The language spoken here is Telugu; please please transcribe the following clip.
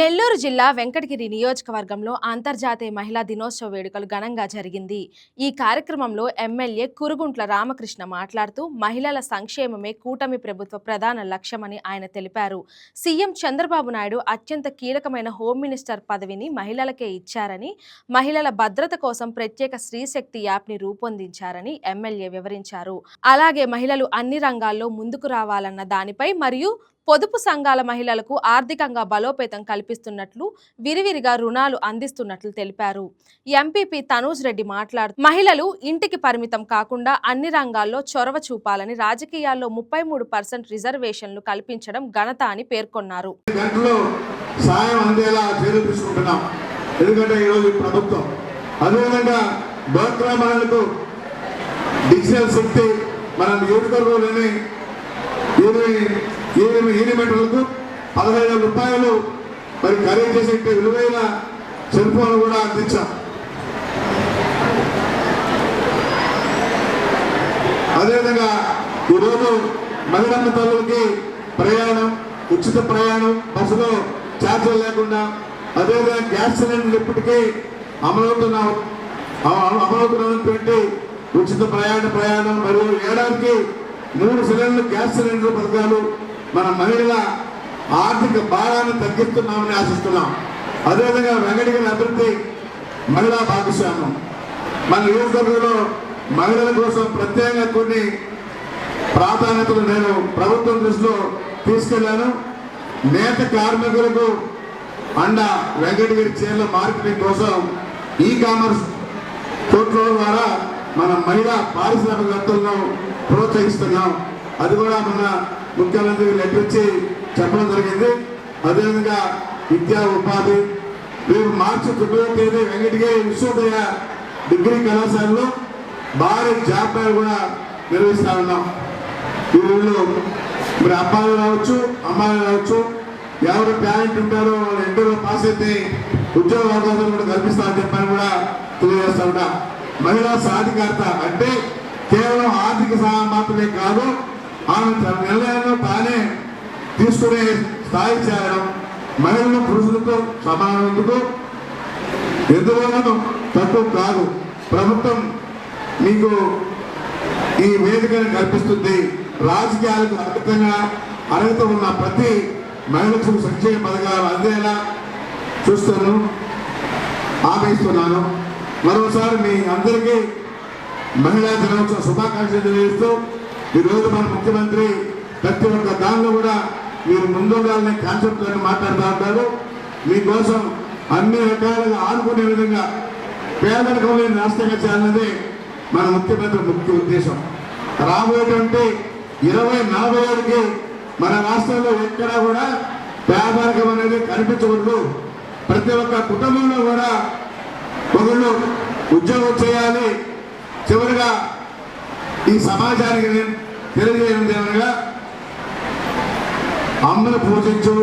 నెల్లూరు జిల్లా వెంకటగిరి నియోజకవర్గంలో అంతర్జాతీయ మహిళా దినోత్సవ వేడుకలు ఘనంగా జరిగింది. ఈ కార్యక్రమంలో ఎమ్మెల్యే కురుగుంట్ల రామకృష్ణ మాట్లాడుతూ మహిళల సంక్షేమమే కూటమి ప్రభుత్వ ప్రధాన లక్ష్యమని ఆయన తెలిపారు. సీఎం చంద్రబాబు నాయుడు అత్యంత కీలకమైన హోమ్ మినిస్టర్ పదవిని మహిళలకే ఇచ్చారని, మహిళల భద్రత కోసం ప్రత్యేక స్త్రీశక్తి యాప్ని రూపొందించారని ఎమ్మెల్యే వివరించారు. అలాగే మహిళలు అన్ని రంగాల్లో ముందుకు రావాలన్న దానిపై మరియు పొదుపు సంఘాల మహిళలకు ఆర్థికంగా బలోపేతం కల్పిస్తున్నట్లు, విరివిరిగా రుణాలు అందిస్తున్నట్లు తెలిపారు. ఎంపీపీ తనూజ్ రెడ్డి మాట్లాడుతూ మహిళలు ఇంటికి పరిమితం కాకుండా అన్ని రంగాల్లో చొరవ చూపాలని, రాజకీయాల్లో 33% రిజర్వేషన్లు కల్పించడం ఘనత అని పేర్కొన్నారు. యూనిమీటర్లకు 15,000 రూపాయలు మరి ఖరీదు చేసే విలువైన సెల్ ఫోన్లు కూడా అందించాం. అదేవిధంగా ఈరోజు మహిళమ్మ తల్లులకి ప్రయాణం, ఉచిత ప్రయాణం, బస్సులో ఛార్జీలు లేకుండా, అదేవిధంగా గ్యాస్ సిలిండర్లు ఇప్పటికీ అమలవుతున్నటువంటి ఉచిత ప్రయాణం మరియు ఏడాదికి 3 సిలిండర్లు గ్యాస్ సిలిండర్ పథకాలు మన మహిళల ఆర్థిక భారాన్ని తగ్గిస్తున్నామని ఆశిస్తున్నాం. అదేవిధంగా వెంకటగిరి అభివృద్ధి మహిళా భాగస్వామ్యం, మన నియోజకవర్గంలో మహిళల కోసం ప్రత్యేకంగా కొన్ని ప్రాధాన్యతలు నేను ప్రభుత్వం దృష్టిలో తీసుకెళ్లాను. నేత కార్మికులకు అండ వెంకటగిరి చీరల మార్కెటింగ్ కోసం ఈ-కామర్స్ పోర్టల్ ద్వారా మన మహిళా పారిశ్రామికవేత్తలను ప్రోత్సహిస్తున్నాం. అది కూడా మన ముఖ్యమంత్రి లెటర్ ఇచ్చి చెప్పడం జరిగింది. అదేవిధంగా విద్యా ఉపాధి, రేపు మార్చి 9వ తేదీ వెంకటగిరి విశ్వోదయ డిగ్రీ కళాశాలలో భారీ జాబ్ ఫెయిర్ కూడా నిర్వహిస్తా ఉన్నాం. ఈ రోజుల్లో మరి అబ్బాయిలు రావచ్చు, అమ్మాయిలు రావచ్చు, ఎవరు టాలెంట్ ఉంటారో వాళ్ళు ఇంటర్వ్యూ పాస్ అయితే ఉద్యోగ అవకాశాలు కూడా కల్పిస్తామని చెప్పని కూడా తెలియజేస్తా ఉంటా. మహిళా సాధికారత అంటే కేవలం ఆర్థిక సహాయం మాత్రమే కాదు, ఆమె తన నిర్ణయాలను తానే తీసుకునే స్థాయి చేరడం, మహిళలు పురుషులతో సమానందుకు ఎందులోనూ తక్కువ కాదు. ప్రభుత్వం మీకు ఈ వేదికను కల్పిస్తుంది. రాజకీయాలకు అర్హత ఉన్న ప్రతి మహిళకు సంక్షేమ పథకాలు అందేలా చూస్తాను, ఆపేస్తున్నాను. మరోసారి మీ అందరికీ మహిళా దినోత్సవ శుభాకాంక్షలు తెలియజేస్తూ, ఈరోజు మన ముఖ్యమంత్రి ప్రతి ఒక్క దానిలో కూడా మీరు ముందుండాలనే కాన్సెప్ట్ మాట్లాడుతూ ఉంటారు. మీకోసం అన్ని రకాలుగా ఆనుకునే విధంగా పేదరికం లేని రాష్ట్రంగా చేయాలన్నది మన ముఖ్యమంత్రి ముఖ్య ఉద్దేశం. రాబోయేటువంటి 2047కి మన రాష్ట్రంలో ఎక్కడా కూడా పేదరికం అనేది కనిపించకూడదు. ప్రతి ఒక్క కుటుంబంలో కూడా ఒకళ్ళు ఉద్యోగం చేయాలి. చివరిగా ఈ సమాజానికి నేను తెలియజేయడం ఏమనగా, అమ్మను పూజించు,